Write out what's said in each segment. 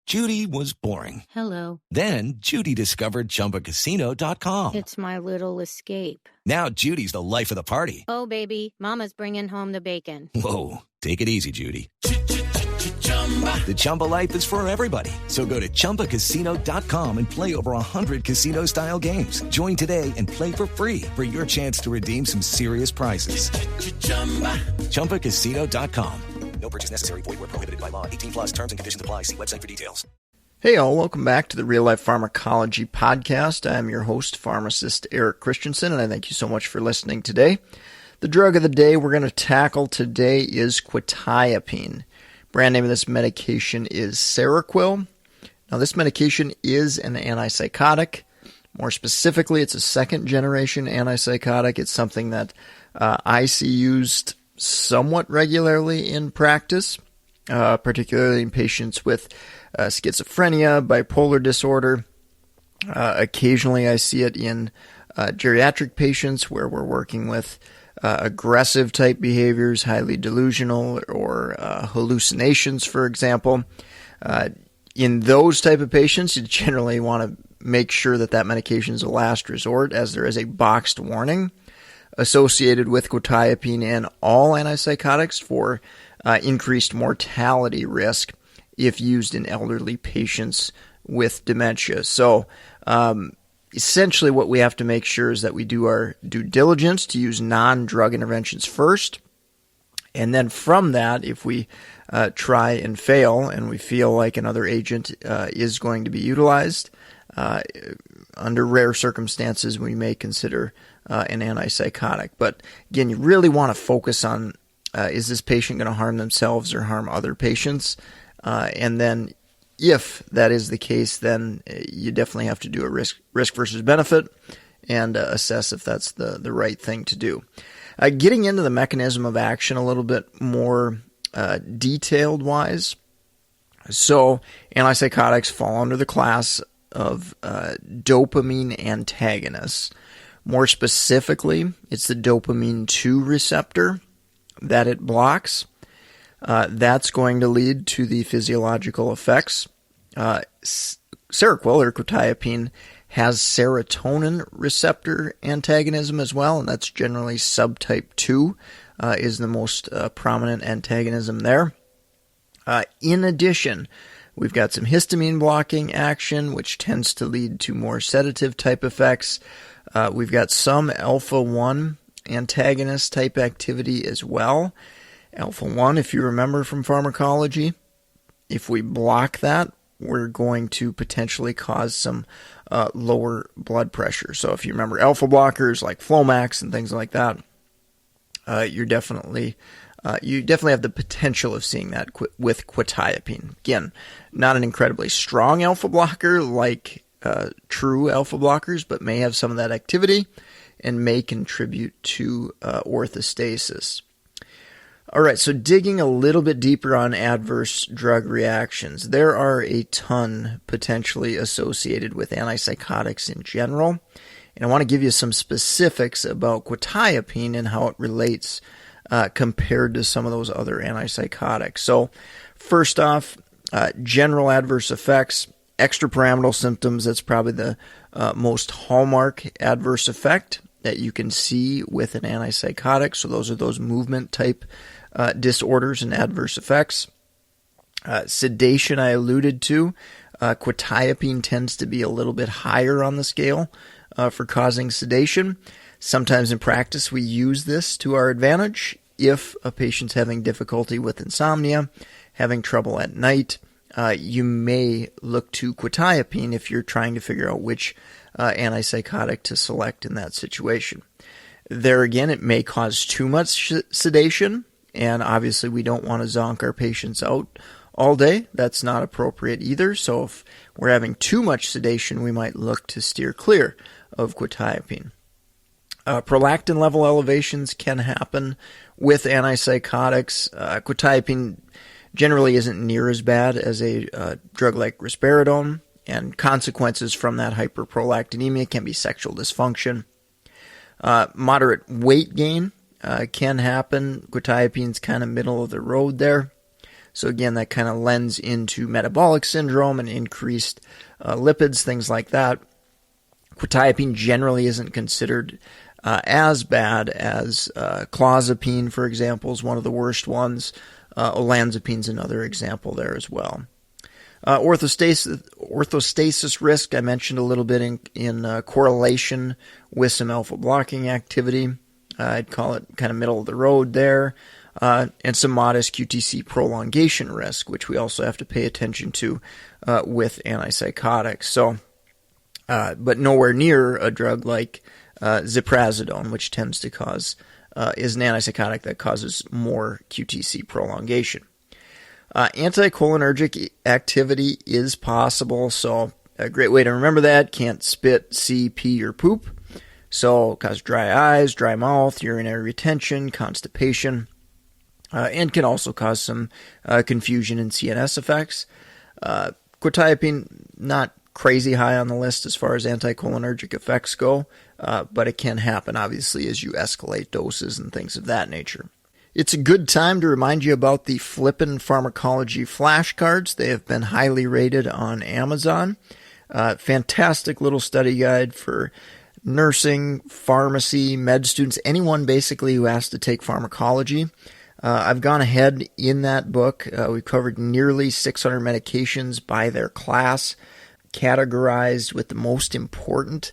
Judy was boring. Hello. Then Judy discovered ChumbaCasino.com. It's my little escape. Now Judy's the life of the party. Oh, baby, mama's bringing home the bacon. Whoa, take it easy, Judy. The Chumba life is for everybody. So go to ChumbaCasino.com and play over 100 casino-style games. Join today and play for free for your chance to redeem some serious prizes. ChumbaCasino.com. No purchase necessary. Void where prohibited by law. 18 plus terms and conditions apply. See website for details. Hey all, welcome back to the Real Life Pharmacology Podcast. I'm your host, pharmacist Eric Christensen, and I thank you so much for listening today. The drug of the day we're going to tackle today is Quetiapine. Brand name of this medication is Seroquel. Now this medication is an antipsychotic. More specifically, it's a second-generation antipsychotic. It's something that I see used somewhat regularly in practice, particularly in patients with schizophrenia, bipolar disorder. Occasionally I see it in geriatric patients where we're working with aggressive type behaviors, highly delusional, or hallucinations, for example. In those type of patients, you generally want to make sure that that medication is a last resort, as there is a boxed warning associated with quetiapine and all antipsychotics for increased mortality risk if used in elderly patients with dementia. So essentially what we have to make sure is that we do our due diligence to use non-drug interventions first. And then from that, if we try and fail and we feel like another agent is going to be utilized, under rare circumstances, we may consider an antipsychotic. But again, you really want to focus on, is this patient going to harm themselves or harm other patients? And then if that is the case, then you definitely have to do a risk versus benefit and assess if that's the right thing to do. Getting into the mechanism of action a little bit more detailed wise. So antipsychotics fall under the class of dopamine antagonists. More specifically, it's the dopamine 2 receptor that it blocks. That's going to lead to the physiological effects. Seroquel or quetiapine has serotonin receptor antagonism as well, and that's generally subtype 2 is the most prominent antagonism there. In addition, we've got some histamine blocking action, which tends to lead to more sedative type effects. We've got some alpha-1 antagonist type activity as well. Alpha-1, if you remember from pharmacology, if we block that, we're going to potentially cause some lower blood pressure. So if you remember alpha blockers like Flomax and things like that, you definitely have the potential of seeing that with quetiapine. Again, not an incredibly strong alpha blocker like true alpha blockers, but may have some of that activity and may contribute to orthostasis. All right, so digging a little bit deeper on adverse drug reactions, there are a ton potentially associated with antipsychotics in general, and I want to give you some specifics about quetiapine and how it relates compared to some of those other antipsychotics. So first off, general adverse effects, extrapyramidal symptoms, that's probably the most hallmark adverse effect that you can see with an antipsychotic. So those are those movement type disorders and adverse effects. Sedation I alluded to. Quetiapine tends to be a little bit higher on the scale for causing sedation. Sometimes in practice we use this to our advantage if a patient's having difficulty with insomnia, having trouble at night. You may look to quetiapine if you're trying to figure out which antipsychotic to select in that situation. There again, it may cause too much sedation, and obviously we don't want to zonk our patients out all day. That's not appropriate either. So if we're having too much sedation, we might look to steer clear of quetiapine. Prolactin level elevations can happen with antipsychotics. Quetiapine generally isn't near as bad as a drug like risperidone, and consequences from that hyperprolactinemia can be sexual dysfunction. Moderate weight gain can happen. Quetiapine's kind of middle of the road there. So again, that kind of lends into metabolic syndrome and increased lipids, things like that. Quetiapine generally isn't considered as bad as clozapine, for example, is one of the worst ones. Olanzapine's another example there as well. Orthostasis risk, I mentioned a little bit in correlation with some alpha blocking activity. I'd call it kind of middle of the road there. And some modest QTC prolongation risk, which we also have to pay attention to with antipsychotics. So, but nowhere near a drug like ziprasidone, which tends to cause, is an antipsychotic that causes more QTC prolongation. Anticholinergic activity is possible, so a great way to remember that: can't spit, see, pee, or poop. So cause dry eyes, dry mouth, urinary retention, constipation, and can also cause some confusion and CNS effects. Quetiapine, not crazy high on the list as far as anticholinergic effects go, but it can happen, obviously, as you escalate doses and things of that nature. It's a good time to remind you about the Flippin' Pharmacology flashcards. They have been highly rated on Amazon. Fantastic little study guide for nursing, pharmacy, med students, anyone basically who has to take pharmacology. I've gone ahead in that book. We've covered nearly 600 medications by their class, categorized with the most important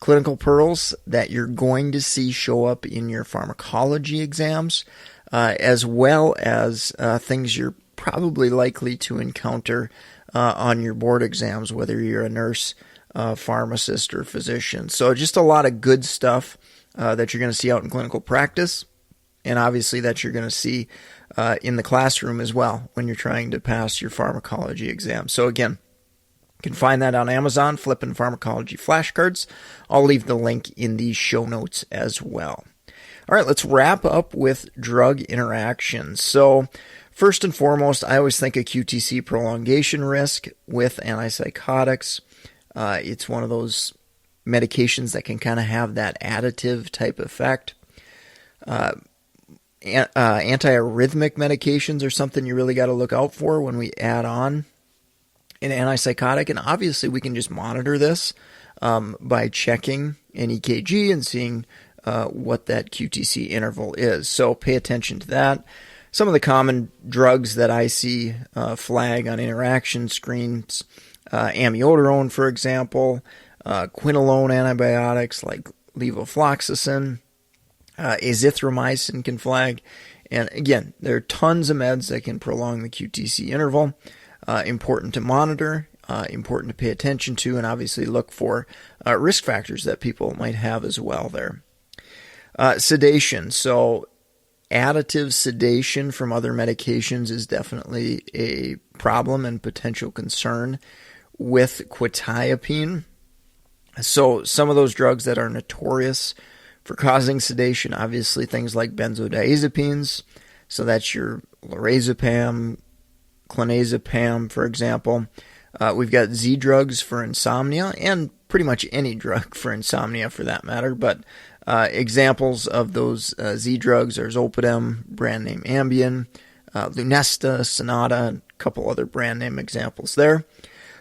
clinical pearls that you're going to see show up in your pharmacology exams, as well as things you're probably likely to encounter on your board exams, whether you're a nurse, pharmacist, or physician. So just a lot of good stuff that you're going to see out in clinical practice, and obviously that you're going to see in the classroom as well when you're trying to pass your pharmacology exam. So again, you can find that on Amazon, Flippin' Pharmacology flashcards. I'll leave the link in the show notes as well. All right, let's wrap up with drug interactions. So first and foremost, I always think of QTC prolongation risk with antipsychotics. It's one of those medications that can kind of have that additive type effect. Antiarrhythmic medications are something you really got to look out for when we add on an antipsychotic. And obviously we can just monitor this by checking an EKG and seeing what that QTC interval is. So pay attention to that. Some of the common drugs that I see flag on interaction screens, amiodarone, for example, quinolone antibiotics like levofloxacin, azithromycin can flag. And again, there are tons of meds that can prolong the QTC interval. Important to monitor, important to pay attention to, and obviously look for risk factors that people might have as well there. Sedation. So additive sedation from other medications is definitely a problem and potential concern with quetiapine. So some of those drugs that are notorious for causing sedation, obviously things like benzodiazepines. So that's your lorazepam, clonazepam, for example. We've got Z drugs for insomnia, and pretty much any drug for insomnia for that matter. But examples of those Z drugs are Zolpidem, brand name Ambien, Lunesta, Sonata, and a couple other brand name examples there.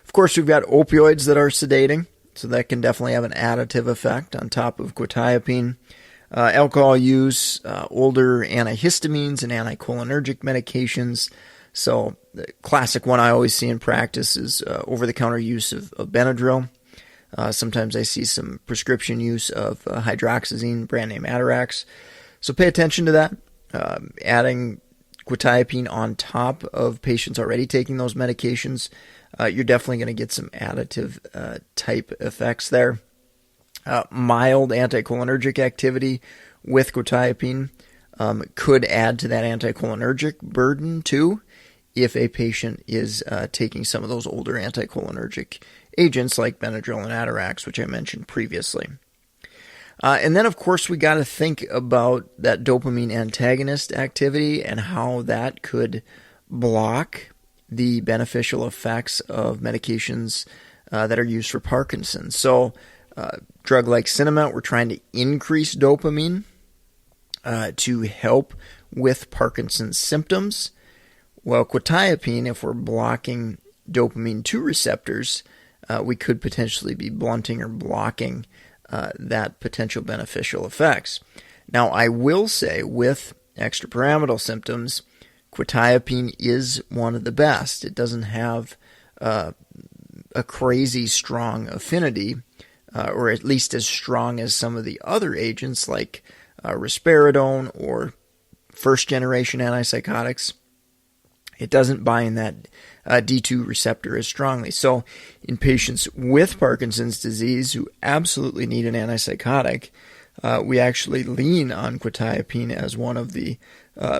Of course, we've got opioids that are sedating, so that can definitely have an additive effect on top of quetiapine. Alcohol use, older antihistamines and anticholinergic medications. So the classic one I always see in practice is over-the-counter use of Benadryl. Sometimes I see some prescription use of hydroxyzine, brand name Atarax. So pay attention to that. Adding quetiapine on top of patients already taking those medications, you're definitely going to get some additive type effects there. Mild anticholinergic activity with quetiapine could add to that anticholinergic burden too, if a patient is taking some of those older anticholinergic agents like Benadryl and Atarax, which I mentioned previously. And then, of course, we got to think about that dopamine antagonist activity and how that could block the beneficial effects of medications that are used for Parkinson. So, drug like Sinemet, we're trying to increase dopamine to help with Parkinson's symptoms. Well, quetiapine, if we're blocking dopamine 2 receptors, we could potentially be blunting or blocking that potential beneficial effects. Now, I will say with extrapyramidal symptoms, quetiapine is one of the best. It doesn't have a crazy strong affinity, or at least as strong as some of the other agents like risperidone or first-generation antipsychotics. It doesn't bind that D2 receptor as strongly. So in patients with Parkinson's disease who absolutely need an antipsychotic, we actually lean on quetiapine as one of the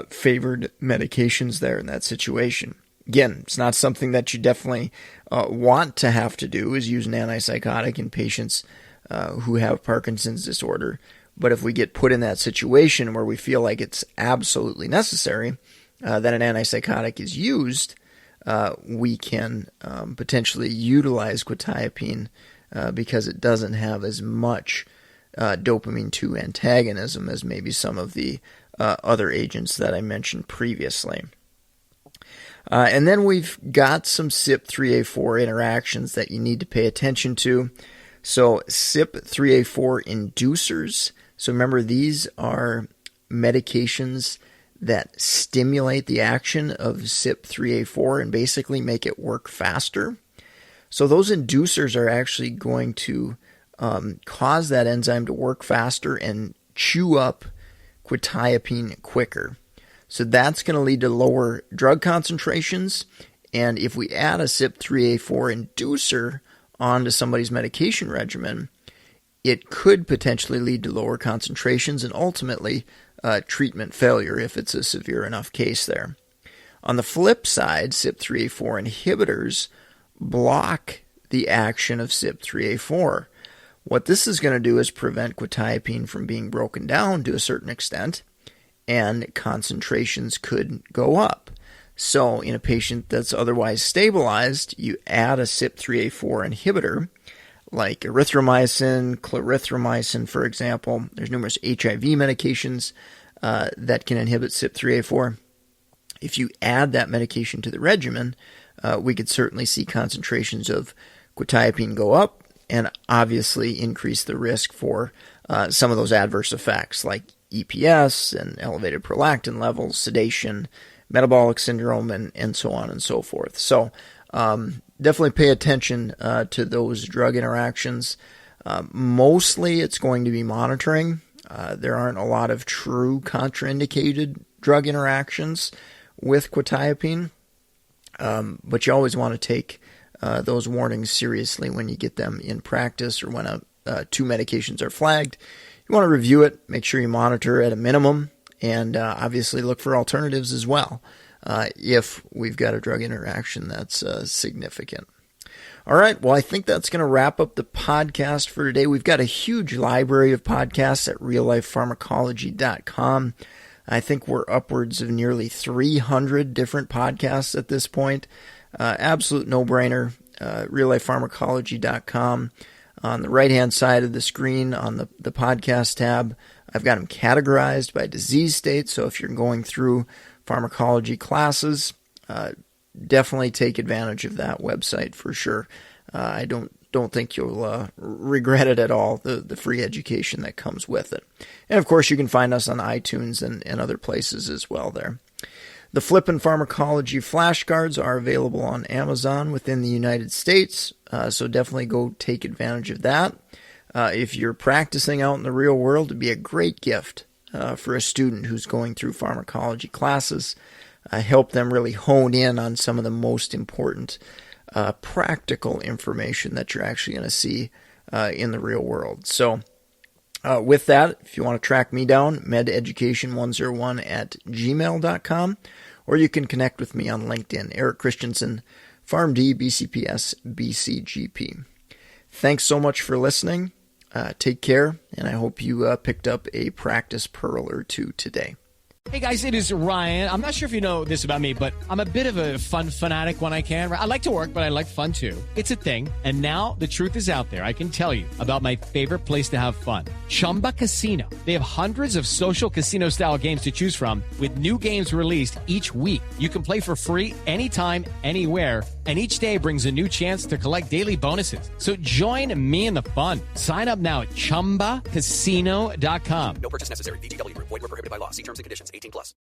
favored medications there in that situation. Again, it's not something that you definitely want to have to do, is use an antipsychotic in patients who have Parkinson's disorder. But if we get put in that situation where we feel like it's absolutely necessary that an antipsychotic is used, we can potentially utilize quetiapine because it doesn't have as much dopamine 2 antagonism as maybe some of the other agents that I mentioned previously. And then we've got some CYP3A4 interactions that you need to pay attention to. So CYP3A4 inducers. So remember, these are medications that stimulate the action of CYP3A4 and basically make it work faster. So those inducers are actually going to cause that enzyme to work faster and chew up quetiapine quicker. So that's going to lead to lower drug concentrations. And if we add a CYP3A4 inducer onto somebody's medication regimen, it could potentially lead to lower concentrations and ultimately treatment failure if it's a severe enough case there. On the flip side, CYP3A4 inhibitors block the action of CYP3A4. What this is going to do is prevent quetiapine from being broken down to a certain extent, and concentrations could go up. So in a patient that's otherwise stabilized, you add a CYP3A4 inhibitor, like erythromycin, clarithromycin, for example. There's numerous HIV medications that can inhibit CYP3A4. If you add that medication to the regimen, we could certainly see concentrations of quetiapine go up and obviously increase the risk for some of those adverse effects like EPS and elevated prolactin levels, sedation, metabolic syndrome, and so on and so forth. So definitely pay attention to those drug interactions. Mostly it's going to be monitoring. There aren't a lot of true contraindicated drug interactions with quetiapine, but you always want to take those warnings seriously when you get them in practice or when two medications are flagged. You want to review it, make sure you monitor at a minimum, and obviously look for alternatives as well if we've got a drug interaction that's significant. All right, well, I think that's going to wrap up the podcast for today. We've got a huge library of podcasts at reallifepharmacology.com. I think we're upwards of nearly 300 different podcasts at this point. Absolute no-brainer, reallifepharmacology.com. On the right-hand side of the screen on the podcast tab, I've got them categorized by disease state. So if you're going through pharmacology classes, definitely take advantage of that website for sure. I don't think you'll regret it at all, the free education that comes with it. And of course, you can find us on iTunes and other places as well there. The Flippin' Pharmacology flashcards are available on Amazon within the United States, so definitely go take advantage of that. If you're practicing out in the real world, it'd be a great gift for a student who's going through pharmacology classes. Help them really hone in on some of the most important practical information that you're actually going to see in the real world. So with that, if you want to track me down, mededucation101@gmail.com, or you can connect with me on LinkedIn, Eric Christensen, PharmD, BCPS, BCGP. Thanks so much for listening. Take care, and I hope you picked up a practice pearl or two today. Hey guys, it is Ryan. I'm not sure if you know this about me, but I'm a bit of a fun fanatic when I can. I like to work, but I like fun too. It's a thing. And now the truth is out there. I can tell you about my favorite place to have fun. Chumba Casino. They have hundreds of social casino style games to choose from with new games released each week. You can play for free anytime, anywhere. And each day brings a new chance to collect daily bonuses. So join me in the fun. Sign up now at ChumbaCasino.com. No purchase necessary. VGW Group. Void where prohibited by law. See terms and conditions. 18+.